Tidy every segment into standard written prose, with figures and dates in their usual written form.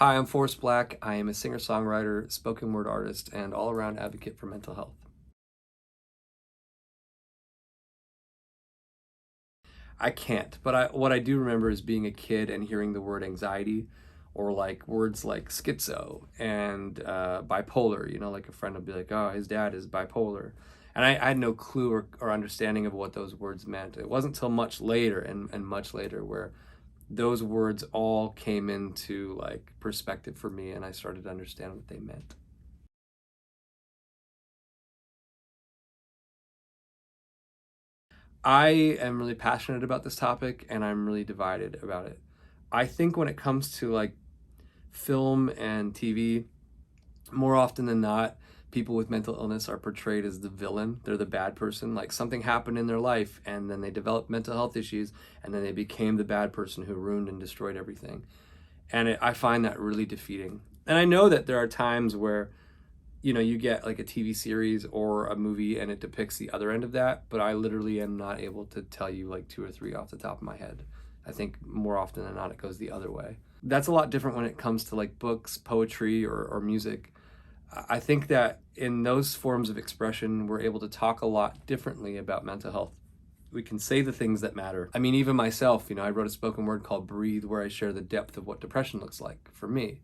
Hi, I'm Blakk. I am a singer-songwriter, spoken word artist, and all-around advocate for mental health. I can't, but what I do remember is being a kid and hearing the word anxiety, or like words like schizo and bipolar. Like a friend would be like, "Oh, his dad is bipolar," and I had no clue or understanding of what those words meant. It wasn't until much later and much later where those words all came into like perspective for me, and I started to understand what they meant. I am really passionate about this topic and I'm really divided about it. I think when it comes to like film and TV, more often than not, people with mental illness are portrayed as the villain. They're the bad person. Like something happened in their life and then they developed mental health issues and then they became the bad person who ruined and destroyed everything. I find that really defeating. And I know that there are times where you get like a TV series or a movie and it depicts the other end of that, but I literally am not able to tell you like two or three off the top of my head. I think more often than not, it goes the other way. That's a lot different when it comes to like books, poetry, or music. I think that in those forms of expression, we're able to talk a lot differently about mental health. We can say the things that matter. I mean, even myself, I wrote a spoken word called Breathe, where I share the depth of what depression looks like for me.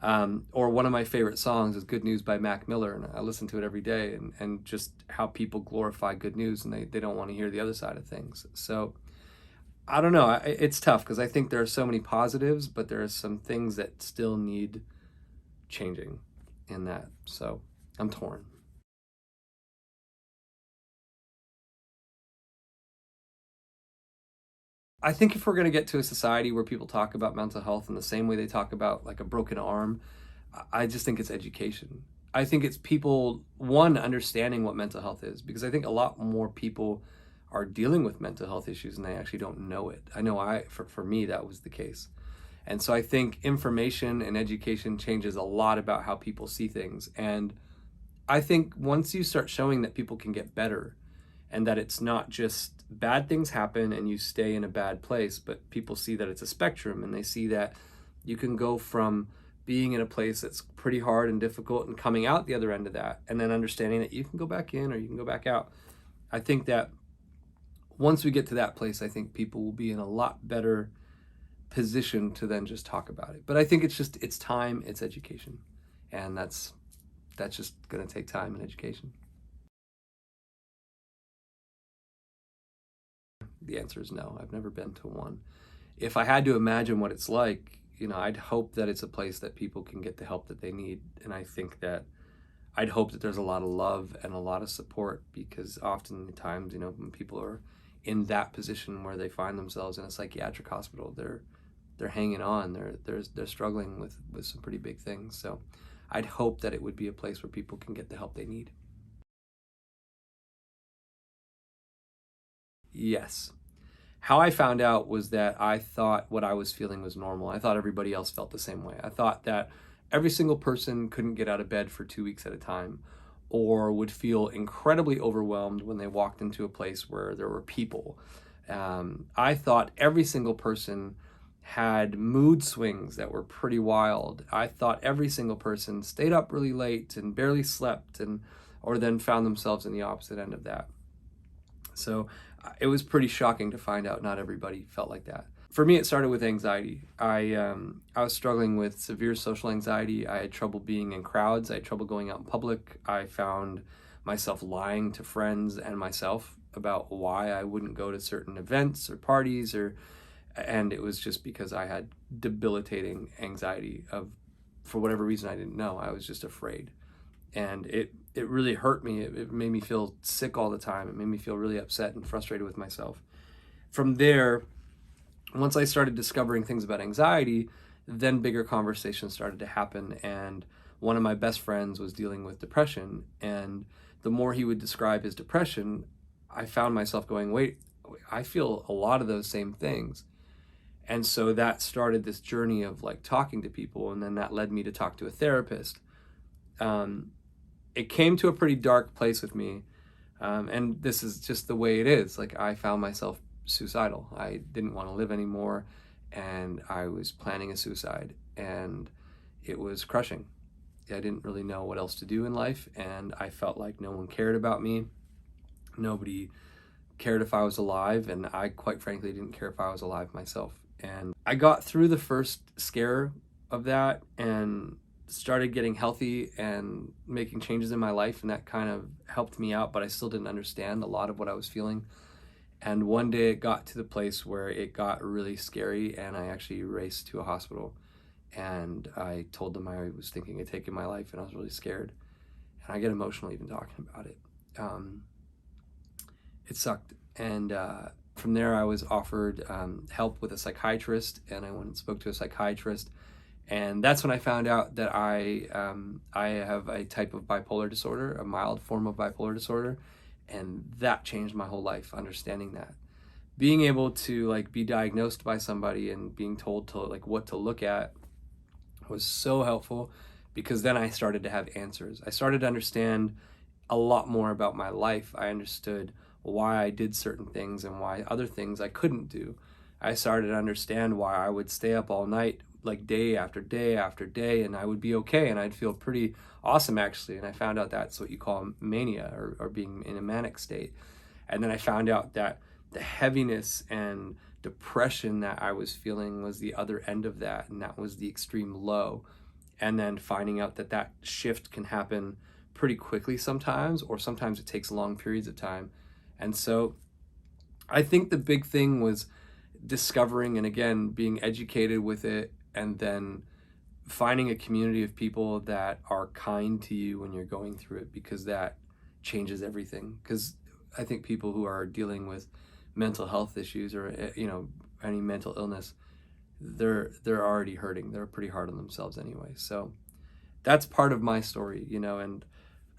Or one of my favorite songs is Good News by Mac Miller, and I listen to it every day, and just how people glorify good news and they don't want to hear the other side of things. So I don't know. It's tough because I think there are so many positives, but there are some things that still need changing in that. So I'm torn. I think if we're going to get to a society where people talk about mental health in the same way they talk about like a broken arm, I just think it's education. I think it's people, one, understanding what mental health is, because I think a lot more people are dealing with mental health issues and they actually don't know it. I know for me, that was the case. And so I think information and education changes a lot about how people see things. And I think once you start showing that people can get better and that it's not just bad things happen and you stay in a bad place, but people see that it's a spectrum and they see that you can go from being in a place that's pretty hard and difficult and coming out the other end of that and then understanding that you can go back in or you can go back out. I think that once we get to that place, I think people will be in a lot better position to then just talk about it. But I think it's time, it's education. And that's just going to take time and education. The answer is no. I've never been to one. If I had to imagine what it's like, I'd hope that it's a place that people can get the help that they need. And I think that I'd hope that there's a lot of love and a lot of support, because oftentimes, when people are in that position where they find themselves in a psychiatric hospital, they're hanging on. They're struggling with some pretty big things. So I'd hope that it would be a place where people can get the help they need. Yes. How I found out was that I thought what I was feeling was normal. I thought everybody else felt the same way. I thought that every single person couldn't get out of bed for 2 weeks at a time, or would feel incredibly overwhelmed when they walked into a place where there were people. I thought every single person had mood swings that were pretty wild. I thought every single person stayed up really late and barely slept, or then found themselves in the opposite end of that. So it was pretty shocking to find out not everybody felt like that. For me, it started with anxiety. I was struggling with severe social anxiety. I had trouble being in crowds. I had trouble going out in public. I found myself lying to friends and myself about why I wouldn't go to certain events or parties, and it was just because I had debilitating anxiety for whatever reason I didn't know. I was just afraid. And it really hurt me. It made me feel sick all the time. It made me feel really upset and frustrated with myself. From there, once I started discovering things about anxiety, then bigger conversations started to happen. And one of my best friends was dealing with depression. And the more he would describe his depression, I found myself going, wait, I feel a lot of those same things. And so that started this journey of like talking to people. And then that led me to talk to a therapist. It came to a pretty dark place with me. And this is just the way it is. Like, I found myself suicidal. I didn't want to live anymore, and I was planning a suicide. And it was crushing. I didn't really know what else to do in life, and I felt like no one cared about me. Nobody cared if I was alive, and I quite frankly didn't care if I was alive myself. And I got through the first scare of that and started getting healthy and making changes in my life, and that kind of helped me out, but I still didn't understand a lot of what I was feeling. And one day it got to the place where it got really scary, and I actually raced to a hospital, and I told them I was thinking of taking my life, and I was really scared. And I get emotional even talking about it. It sucked. And from there, I was offered help with a psychiatrist, and I went and spoke to a psychiatrist. And that's when I found out that I have a type of bipolar disorder, a mild form of bipolar disorder, and that changed my whole life, understanding that. Being able to like be diagnosed by somebody and being told to like what to look at was so helpful, because then I started to have answers. I started to understand a lot more about my life. I understood why I did certain things and why other things I couldn't do. I started to understand why I would stay up all night, like day after day after day, and I would be okay, and I'd feel pretty awesome actually. And I found out that's what you call mania, or being in a manic state. And then I found out that the heaviness and depression that I was feeling was the other end of that, and that was the extreme low. And then finding out that that shift can happen pretty quickly sometimes, or sometimes it takes long periods of time. And so I think the big thing was discovering, and again, being educated with it, and then finding a community of people that are kind to you when you're going through it, because that changes everything. Because I think people who are dealing with mental health issues, or any mental illness, they're already hurting. They're pretty hard on themselves anyway. So that's part of my story, and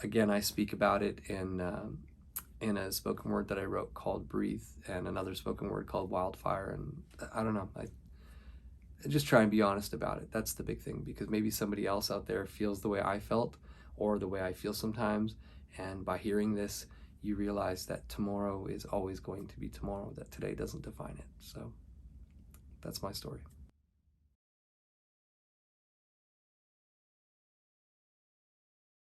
again, I speak about it in a spoken word that I wrote called Breathe, and another spoken word called Wildfire. And I don't know, I just try and be honest about it. That's the big thing, because maybe somebody else out there feels the way I felt, or the way I feel sometimes, and by hearing this, you realize that tomorrow is always going to be tomorrow, that today doesn't define it. So that's my story.